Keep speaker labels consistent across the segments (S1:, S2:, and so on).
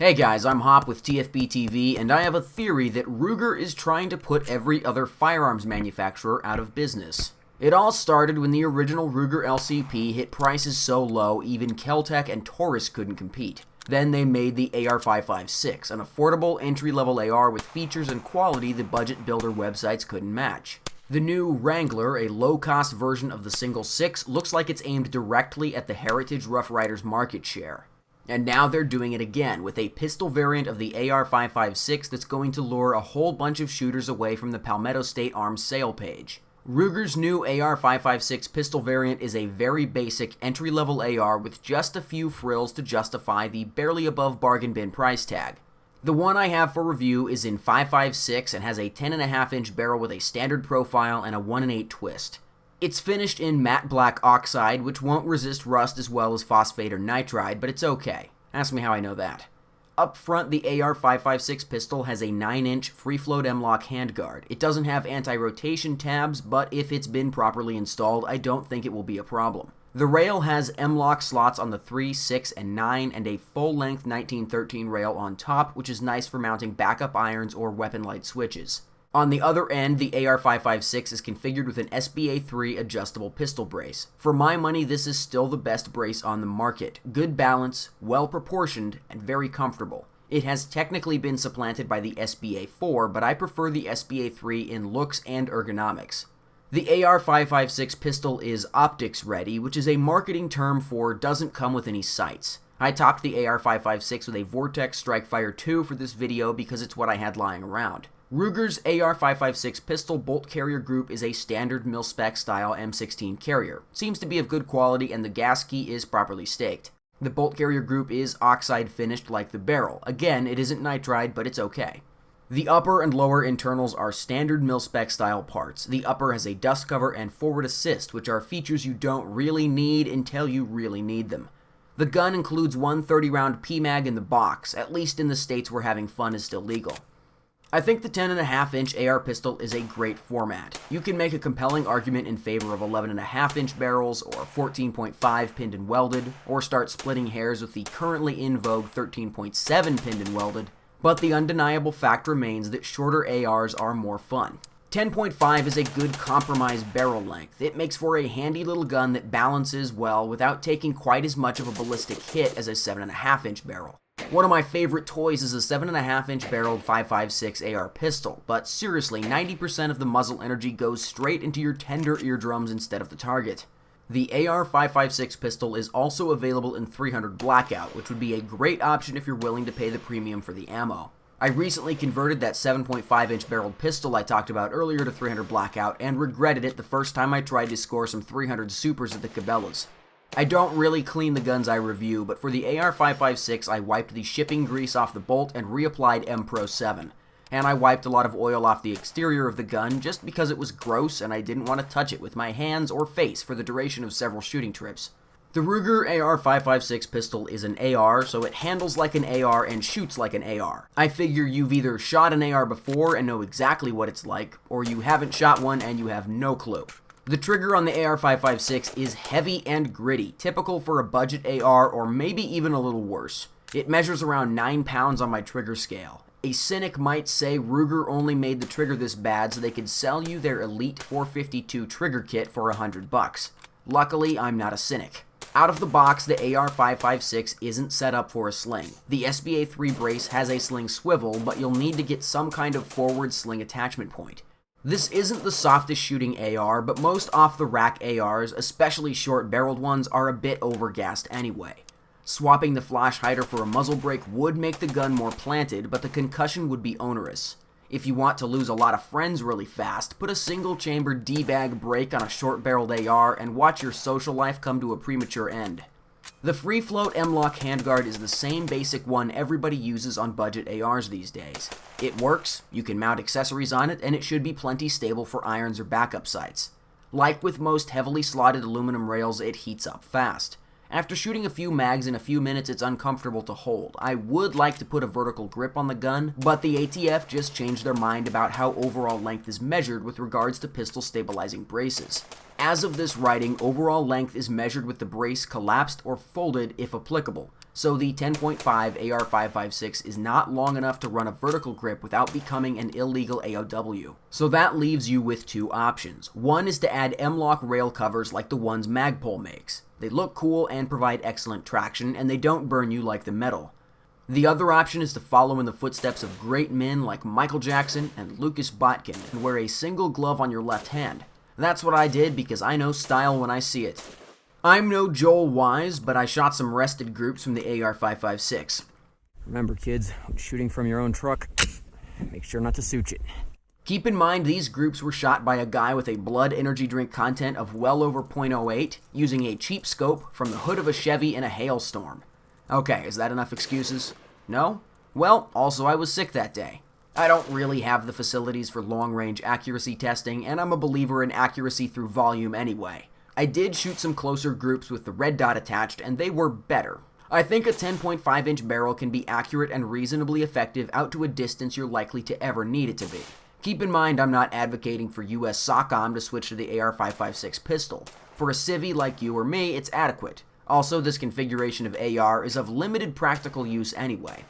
S1: Hey guys, I'm Hop with TFBTV, and I have a theory that Ruger is trying to put every other firearms manufacturer out of business. It all started when the original Ruger LCP hit prices so low even Kel-Tec and Taurus couldn't compete. Then they made the AR-556, an affordable entry-level AR with features and quality the budget builder websites couldn't match. The new Wrangler, a low-cost version of the Single 6, looks like it's aimed directly at the Heritage Rough Riders market share. And now they're doing it again, with a pistol variant of the AR-556 that's going to lure a whole bunch of shooters away from the Palmetto State Arms sale page. Ruger's new AR-556 pistol variant is a very basic entry-level AR with just a few frills to justify the barely above bargain bin price tag. The one I have for review is in 5.56 and has a 10.5-inch barrel with a standard profile and a 1/8 twist. It's finished in matte black oxide, which won't resist rust as well as phosphate or nitride, but it's okay. Ask me how I know that. Up front, the AR-556 pistol has a 9-inch free-float M-LOK handguard. It doesn't have anti-rotation tabs, but if it's been properly installed, I don't think it will be a problem. The rail has M-LOK slots on the 3, 6, and 9, and a full-length 1913 rail on top, which is nice for mounting backup irons or weapon light switches. On the other end, the AR-556 is configured with an SBA-3 adjustable pistol brace. For my money, this is still the best brace on the market. Good balance, well proportioned, and very comfortable. It has technically been supplanted by the SBA-4, but I prefer the SBA-3 in looks and ergonomics. The AR-556 pistol is optics ready, which is a marketing term for doesn't come with any sights. I topped the AR-556 with a Vortex Strikefire 2 for this video because it's what I had lying around. Ruger's AR-556 pistol bolt carrier group is a standard mil-spec style M16 carrier. Seems to be of good quality and the gas key is properly staked. The bolt carrier group is oxide finished like the barrel. Again, it isn't nitride, but it's okay. The upper and lower internals are standard mil-spec style parts. The upper has a dust cover and forward assist, which are features you don't really need until you really need them. The gun includes one 30-round PMAG in the box, at least in the states where having fun is still legal. I think the 10.5-inch AR pistol is a great format. You can make a compelling argument in favor of 11.5-inch barrels or 14.5 pinned and welded, or start splitting hairs with the currently in vogue 13.7 pinned and welded, but the undeniable fact remains that shorter ARs are more fun. 10.5 is a good compromise barrel length. It makes for a handy little gun that balances well without taking quite as much of a ballistic hit as a 7.5-inch barrel. One of my favorite toys is a 7.5-inch barreled 5.56 AR pistol, but seriously, 90% of the muzzle energy goes straight into your tender eardrums instead of the target. The AR-556 pistol is also available in 300 Blackout, which would be a great option if you're willing to pay the premium for the ammo. I recently converted that 7.5-inch barreled pistol I talked about earlier to 300 Blackout and regretted it the first time I tried to score some 300 supers at the Cabela's. I don't really clean the guns I review, but for the AR-556 I wiped the shipping grease off the bolt and reapplied M-Pro 7. And I wiped a lot of oil off the exterior of the gun just because it was gross and I didn't want to touch it with my hands or face for the duration of several shooting trips. The Ruger AR-556 pistol is an AR, so it handles like an AR and shoots like an AR. I figure you've either shot an AR before and know exactly what it's like, or you haven't shot one and you have no clue. The trigger on the AR-556 is heavy and gritty, typical for a budget AR or maybe even a little worse. It measures around 9 pounds on my trigger scale. A cynic might say Ruger only made the trigger this bad so they could sell you their Elite 452 trigger kit for $100. Luckily, I'm not a cynic. Out of the box, the AR-556 isn't set up for a sling. The SBA-3 brace has a sling swivel, but you'll need to get some kind of forward sling attachment point. This isn't the softest shooting AR, but most off-the-rack ARs, especially short-barreled ones, are a bit overgassed anyway. Swapping the flash hider for a muzzle brake would make the gun more planted, but the concussion would be onerous. If you want to lose a lot of friends really fast, put a single-chamber D-bag brake on a short-barreled AR and watch your social life come to a premature end. The free-float M-LOK handguard is the same basic one everybody uses on budget ARs these days. It works, you can mount accessories on it, and it should be plenty stable for irons or backup sights. Like with most heavily slotted aluminum rails, it heats up fast. After shooting a few mags in a few minutes, it's uncomfortable to hold. I would like to put a vertical grip on the gun, but the ATF just changed their mind about how overall length is measured with regards to pistol stabilizing braces. As of this writing, overall length is measured with the brace collapsed or folded if applicable. so the 10.5 AR-556 is not long enough to run a vertical grip without becoming an illegal AOW. So that leaves you with two options. One is to add M-LOK rail covers like the ones Magpul makes. They look cool and provide excellent traction, and they don't burn you like the metal. The other option is to follow in the footsteps of great men like Michael Jackson and Lucas Botkin and wear a single glove on your left hand. That's what I did because I know style when I see it. I'm no Joel Wise, but I shot some rested groups from the AR-556.
S2: Remember, kids, when shooting from your own truck, make sure not to suit it.
S1: Keep in mind these groups were shot by a guy with a blood energy drink content of well over .08 using a cheap scope from the hood of a Chevy in a hailstorm. Okay, is that enough excuses? No? Well, also I was sick that day. I don't really have the facilities for long-range accuracy testing, and I'm a believer in accuracy through volume anyway. I did shoot some closer groups with the red dot attached, and they were better. I think a 10.5-inch barrel can be accurate and reasonably effective out to a distance you're likely to ever need it to be. Keep in mind I'm not advocating for US SOCOM to switch to the AR-556 pistol. For a civvy like you or me, it's adequate. Also, this configuration of AR is of limited practical use anyway.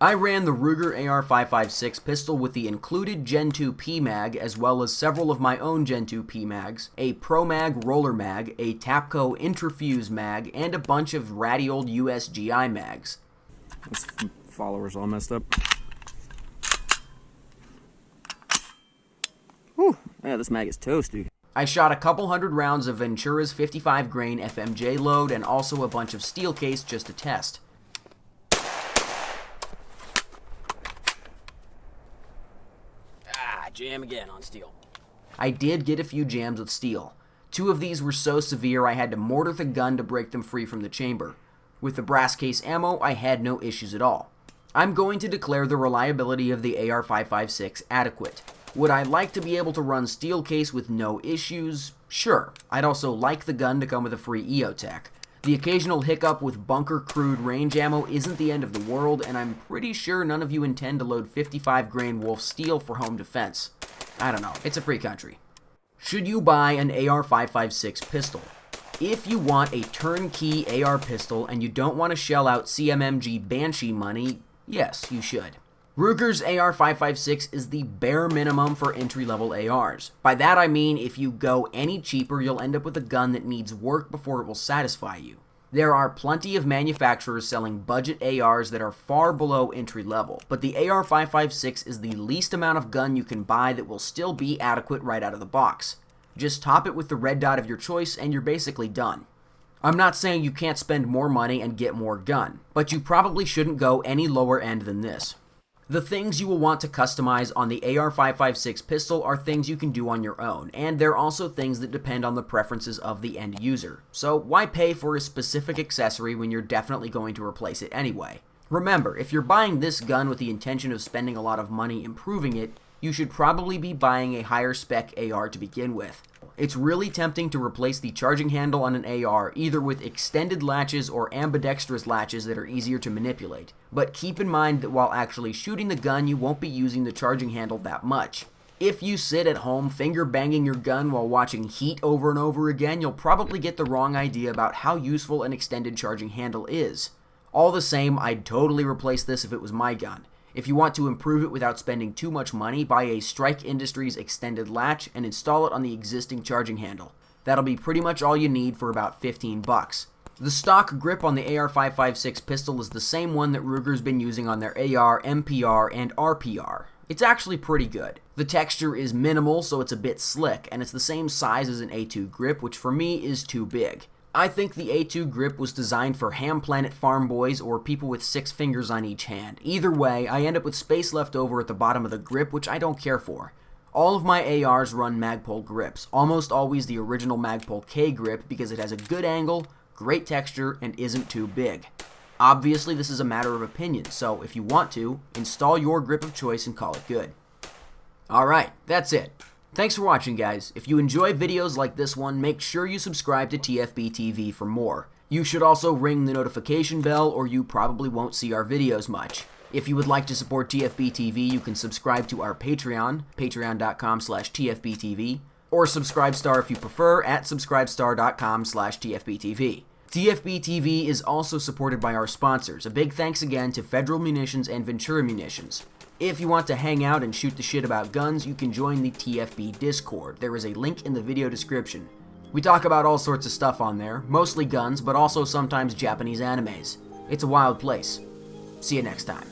S1: I ran the Ruger AR-556 pistol with the included Gen 2 PMag as well as several of my own Gen 2 PMags, a Pro Mag roller mag, a Tapco Interfuse mag, and a bunch of ratty old USGI mags.
S2: This follower's all messed up. Whew, yeah, this mag is toast, dude.
S1: I shot a couple hundred rounds of Ventura's 55 grain FMJ load and also a bunch of steel case just to test.
S2: Jam again on steel.
S1: I did get a few jams with steel. Two of these were so severe I had to mortar the gun to break them free from the chamber. With the brass case ammo, I had no issues at all. I'm going to declare the reliability of the AR-556 adequate. Would I like to be able to run steel case with no issues? Sure. I'd also like the gun to come with a free EOTech. The occasional hiccup with bunker crude range ammo isn't the end of the world, and I'm pretty sure none of you intend to load 55 grain Wolf steel for home defense. I don't know, it's a free country. Should you buy an AR-556 pistol? If you want a turnkey AR pistol and you don't want to shell out CMMG Banshee money, yes, you should. Ruger's AR-556 is the bare minimum for entry-level ARs. By that I mean if you go any cheaper, you'll end up with a gun that needs work before it will satisfy you. There are plenty of manufacturers selling budget ARs that are far below entry-level, but the AR-556 is the least amount of gun you can buy that will still be adequate right out of the box. Just top it with the red dot of your choice and you're basically done. I'm not saying you can't spend more money and get more gun, but you probably shouldn't go any lower end than this. The things you will want to customize on the AR-556 pistol are things you can do on your own, and they're also things that depend on the preferences of the end user. So why pay for a specific accessory when you're definitely going to replace it anyway? Remember, if you're buying this gun with the intention of spending a lot of money improving it, you should probably be buying a higher spec AR to begin with. It's really tempting to replace the charging handle on an AR either with extended latches or ambidextrous latches that are easier to manipulate. But keep in mind that while actually shooting the gun, you won't be using the charging handle that much. If you sit at home finger banging your gun while watching Heat over and over again, you'll probably get the wrong idea about how useful an extended charging handle is. All the same, I'd totally replace this if it was my gun. If you want to improve it without spending too much money, buy a Strike Industries extended latch and install it on the existing charging handle. That'll be pretty much all you need for about 15 bucks. The stock grip on the AR-556 pistol is the same one that Ruger's been using on their AR, MPR, and RPR. It's actually pretty good. The texture is minimal, so it's a bit slick, and it's the same size as an A2 grip, which for me is too big. I think the A2 grip was designed for Ham Planet farm boys or people with 6 fingers on each hand. Either way, I end up with space left over at the bottom of the grip, which I don't care for. All of my ARs run Magpul grips, almost always the original Magpul K grip because it has a good angle, great texture, and isn't too big. Obviously, this is a matter of opinion, so if you want to, install your grip of choice and call it good. Alright, that's it. Thanks for watching, guys. If you enjoy videos like this one, make sure you subscribe to TFBTV for more. You should also ring the notification bell or you probably won't see our videos much. If you would like to support TFBTV, you can subscribe to our Patreon, patreon.com/TFBTV, or Subscribestar if you prefer at subscribestar.com/TFBTV. TFBTV is also supported by our sponsors. A big thanks again to Federal Munitions and Ventura Munitions. If you want to hang out and shoot the shit about guns, you can join the TFB Discord. There is a link in the video description. We talk about all sorts of stuff on there, mostly guns, but also sometimes Japanese animes. It's a wild place. See you next time.